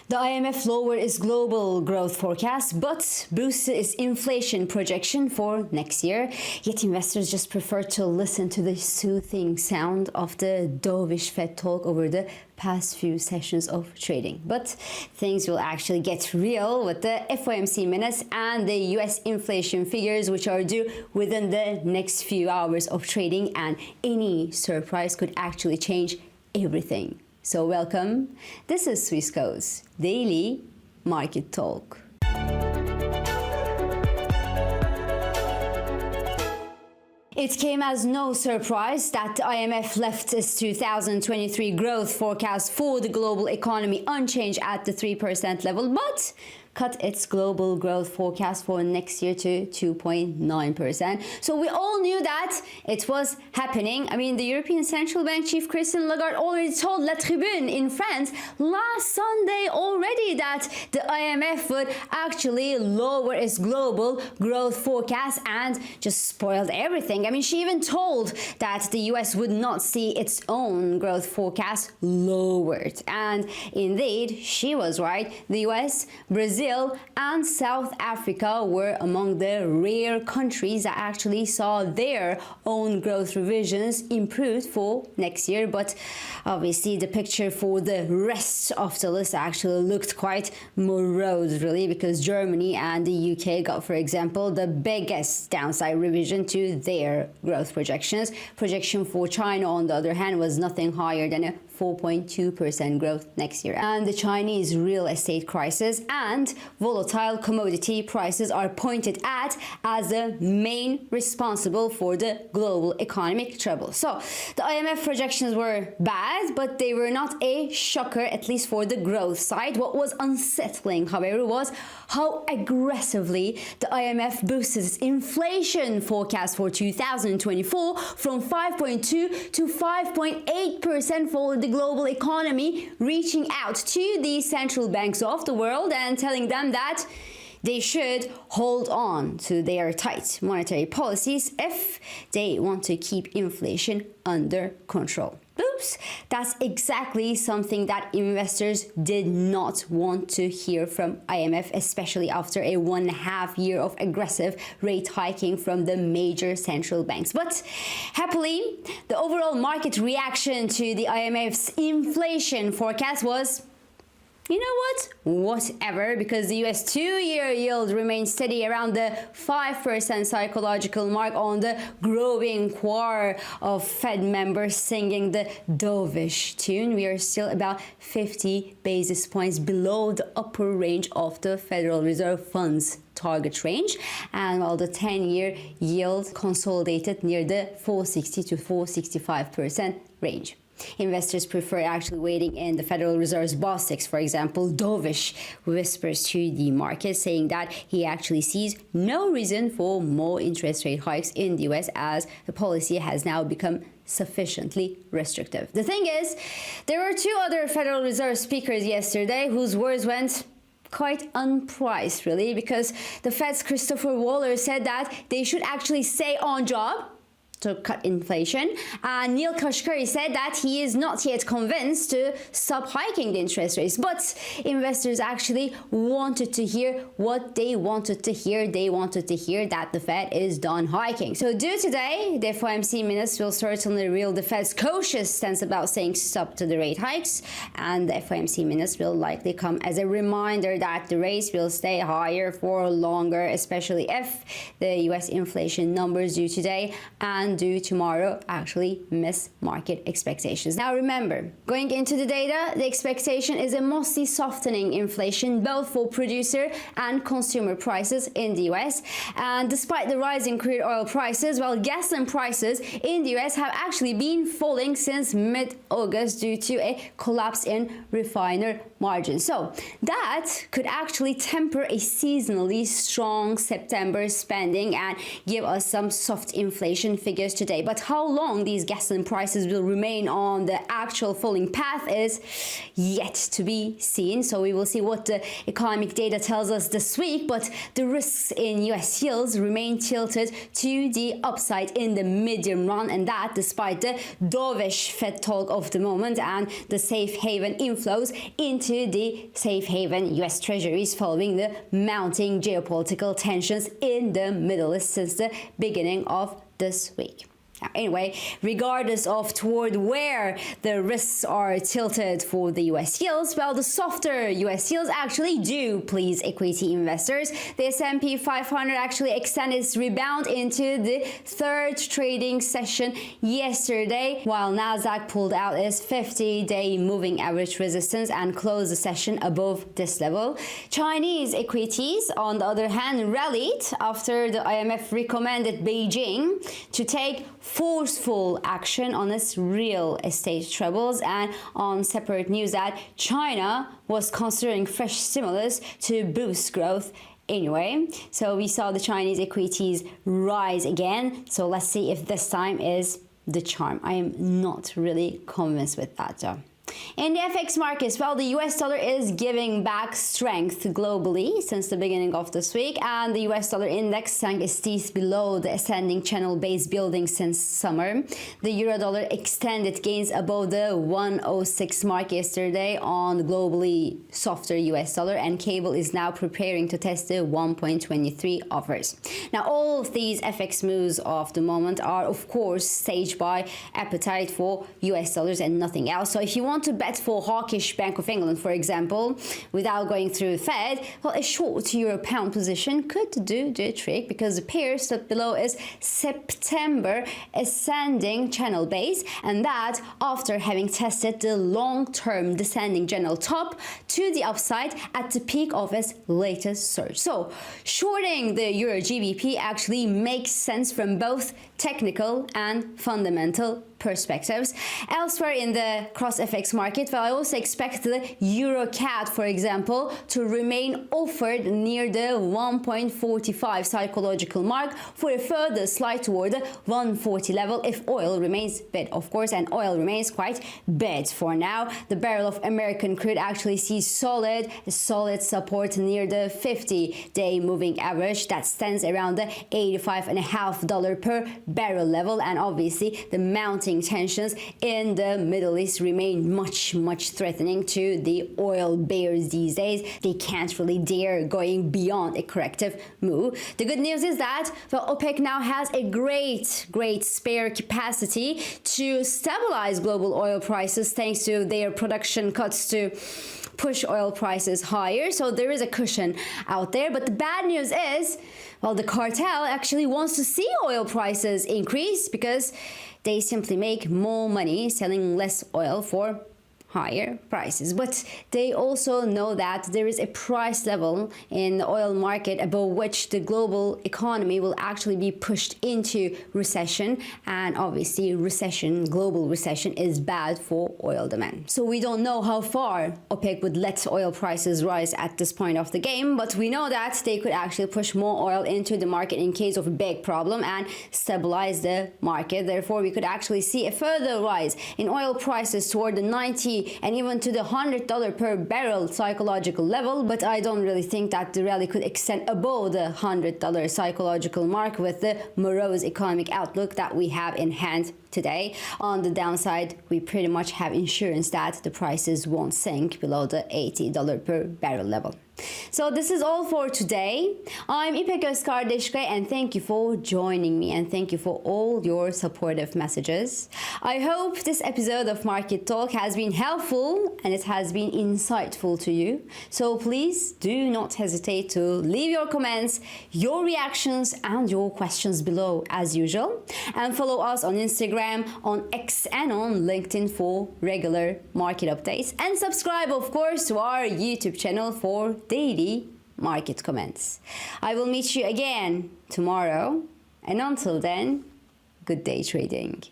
The IMF lowered its global growth forecast but boosted its inflation projection for next year. Yet investors just prefer to listen to the soothing sound of the dovish Fed talk over the past few sessions of trading. But things will actually get real with the FOMC minutes and the US inflation figures, which are due within the next few hours of trading, and any surprise could actually change everything. So welcome, this is Swissquote's Daily Market Talk. It came as no surprise that the IMF left its 2023 growth forecast for the global economy unchanged at the 3% level, but cut its global growth forecast for next year to 2.9%. So we all knew that it was happening. I mean, the European Central Bank Chief Christine Lagarde already told La Tribune in France last Sunday already that the IMF would actually lower its global growth forecast and just spoiled everything. I mean, she even told that the US would not see its own growth forecast lowered. And indeed, she was right. The US, Brazil, and South Africa were among the rare countries that actually saw their own growth revisions improved for next year. But obviously the picture for the rest of the list actually looked quite morose, really, because Germany and the UK got, for example, the biggest downside revision to their growth projections. Projection for China, on the other hand, was nothing higher than a 4.2% growth next year. And the Chinese real estate crisis and volatile commodity prices are pointed at as the main responsible for the global economic trouble. So the IMF projections were bad, but they were not a shocker, at least for the growth side. What was unsettling, however, was how aggressively the IMF boosted its inflation forecast for 2024 from 5.2 to 5.8% for the global economy, reaching out to the central banks of the world and telling them that they should hold on to their tight monetary policies if they want to keep inflation under control. Oops, that's exactly something that investors did not want to hear from IMF, especially after a 1.5 year of aggressive rate hiking from the major central banks. But happily, the overall market reaction to the IMF's inflation forecast was, you know what? Whatever, because the US 2-year yield remains steady around the 5% psychological mark on the growing choir of Fed members singing the dovish tune. We are still about 50 basis points below the upper range of the Federal Reserve Fund's target range, and while the 10-year yield consolidated near the 460 to 465% range. Investors prefer actually waiting in the Federal Reserve's boss, for example, dovish whispers to the market, saying that he actually sees no reason for more interest rate hikes in the US as the policy has now become sufficiently restrictive. The thing is, there were two other Federal Reserve speakers yesterday whose words went quite unpriced, really, because the Fed's Christopher Waller said that they should actually stay on job to cut inflation, and Neel Kashkari said that he is not yet convinced to stop hiking the interest rates. But investors actually wanted to hear what they wanted to hear. They wanted to hear that the Fed is done hiking. So due today, the FOMC minutes will certainly reveal the Fed's cautious stance about saying stop to the rate hikes, and the FOMC minutes will likely come as a reminder that the rates will stay higher for longer, especially if the US inflation numbers due today and due tomorrow actually miss market expectations. Now remember, going into the data, the expectation is a mostly softening inflation both for producer and consumer prices in the US. And despite the rise in crude oil prices, while gasoline prices in the US have actually been falling since mid-August due to a collapse in refiner margins. So that could actually temper a seasonally strong September spending and give us some soft inflation figures today. But how long these gasoline prices will remain on the actual falling path is yet to be seen. So we will see what the economic data tells us this week, but the risks in US yields remain tilted to the upside in the medium run, and that despite the dovish Fed talk of the moment and the safe haven inflows into into the safe haven US Treasuries following the mounting geopolitical tensions in the Middle East since the beginning of this week. Anyway, regardless of toward where the risks are tilted for the US yields, well, the softer US yields actually do please equity investors. The S&P 500 actually extended its rebound into the third trading session yesterday, while Nasdaq pulled out its 50-day moving average resistance and closed the session above this level. Chinese equities, on the other hand, rallied after the IMF recommended Beijing to take forceful action on its real estate troubles, and on separate news that China was considering fresh stimulus to boost growth anyway. So we saw the Chinese equities rise again. So let's see if this time is the charm. I am not really convinced with that though. In the FX markets, well, the US dollar is giving back strength globally since the beginning of this week, and the US dollar index sank its teeth below the ascending channel base building since summer. The euro dollar extended gains above the 106 mark yesterday on the globally softer US dollar, and cable is now preparing to test the 1.23 offers. Now, all of these FX moves of the moment are, of course, staged by appetite for US dollars and nothing else. So if you want to bet for hawkish Bank of England, for example, without going through Fed, well, a short euro pound position could do the trick, because the pair stood below is September ascending channel base, and that after having tested the long-term descending general top to the upside at the peak of its latest surge. So shorting the euro GBP actually makes sense from both technical and fundamental perspectives. Elsewhere in the cross FX market, well, I also expect the Euro CAD, for example, to remain offered near the 1.45 psychological mark for a further slide toward the 140 level if oil remains bid, of course, and oil remains quite bid for now. The barrel of American crude actually sees solid support near the 50-day moving average that stands around the $85.50 per barrel level, and obviously the mounting tensions in the Middle East remain much threatening to the oil bears these days. They can't really dare going beyond a corrective move. The good news is that OPEC now has a great spare capacity to stabilize global oil prices thanks to their production cuts to push oil prices higher. So there is a cushion out there. But the bad news is, well, the cartel actually wants to see oil prices increase because they simply make more money selling less oil for higher prices. But they also know that there is a price level in the oil market above which the global economy will actually be pushed into recession, and obviously global recession is bad for oil demand. So we don't know how far OPEC would let oil prices rise at this point of the game, but we know that they could actually push more oil into the market in case of a big problem and stabilize the market. Therefore, we could actually see a further rise in oil prices toward the 90 and even to the $100 per barrel psychological level, but I don't really think that the rally could extend above the $100 psychological mark with the morose economic outlook that we have in hand today. On the downside, we pretty much have insurance that the prices won't sink below the $80 per barrel level. So this is all for today. I'm İpek Özkardeşkaya, and thank you for joining me, and thank you for all your supportive messages. I hope this episode of Market Talk has been helpful and it has been insightful to you. So please do not hesitate to leave your comments, your reactions and your questions below as usual, and follow us on Instagram, on X and on LinkedIn for regular market updates, and subscribe of course to our YouTube channel for daily market comments. I will meet you again tomorrow, and until then, good day trading.